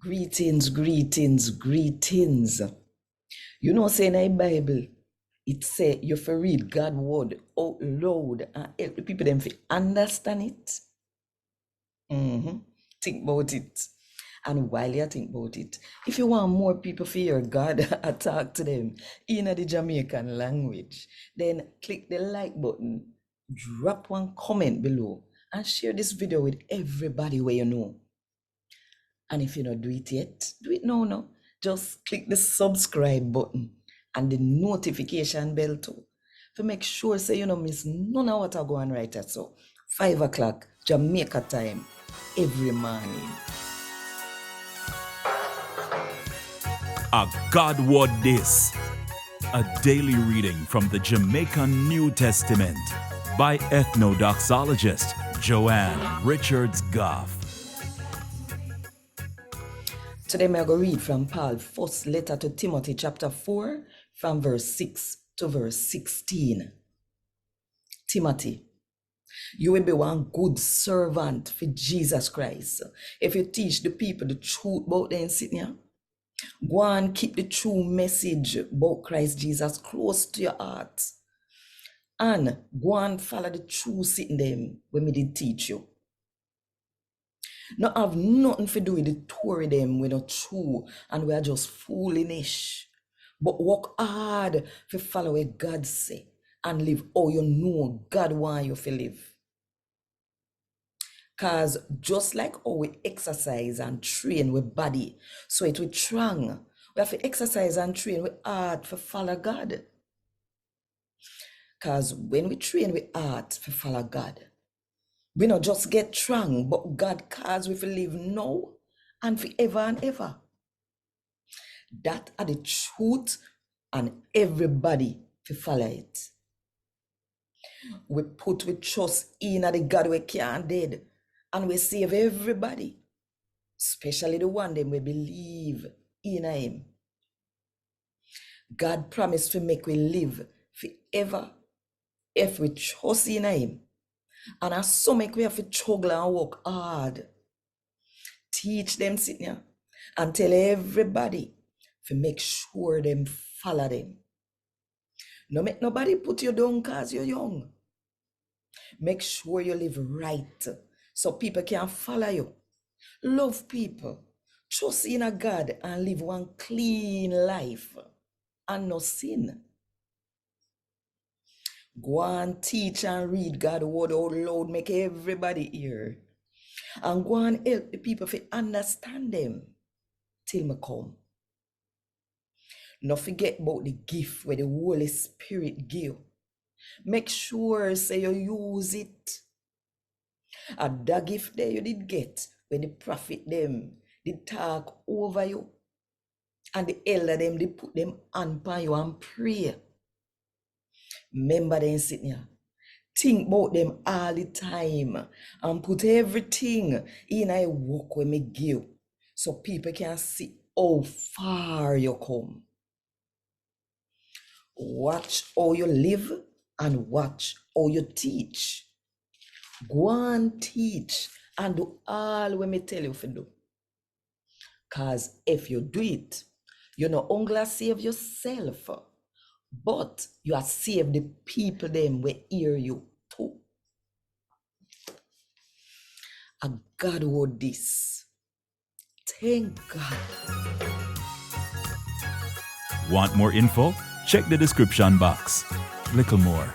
Greetings, greetings, greetings. You know, say in the Bible, it say you have to read God's word out loud and help the people them to understand it. Think about it. And while you think about it, if you want more people to hear God and talk to them in the Jamaican language, then click the like button, drop one comment below, and share this video with everybody where you know. And if you don't do it yet, do it now. No. Just click the subscribe button and the notification bell too. To make sure so you don't miss none of what I go on right at so 5 o'clock Jamaica time every morning. A God Word This, a daily reading from the Jamaican New Testament by Ethnodoxologist Joanne Richards Goffe. Today I'm going to read from Paul's first letter to Timothy chapter 4 from verse 6 to verse 16. Timothy, you will be one good servant for Jesus Christ if you teach the people the truth about them sitting here. Go and keep the true message about Christ Jesus close to your heart. And go and follow the true sitting them when we did teach you. Not have nothing to do with the Tory them, we're not true and we are just foolish. But work hard to follow what God say and live how you know God want you to live. Because just like how we exercise and train with body, so it will strong. We have to exercise and train with heart to follow God. Because when we train with heart to follow God, we not just get strong, but God calls we to live now and forever and ever. That are the truth and everybody to follow it. We trust in the God we can't dead and we save everybody, especially the one them we believe in him. God promised to make we live forever if we trust in him. And as so make we have to struggle and work hard. Teach them sitting here and tell everybody to make sure them follow them. No make nobody put you down because you're young. Make sure you live right so people can follow you. Love people. Trust in a God and live one clean life and no sin. Go and teach and read God's word out loud, make everybody hear. And go and help the people to understand them till me come. Not forget about the gift where the Holy Spirit give. Make sure say you use it. And that gift there you did get when the prophet them did talk over you. And the elder them did put them on you and pray. Remember them sitting here. Think about them all the time and put everything in a work when me give so people can see how far you come. Watch how you live and watch how you teach. Go and teach and do all when me tell you to do. Because if you do it, you not only save yourself, but you are save the people them will hear you too. A God word this. Thank God. Want more info? Check the description box. Little more.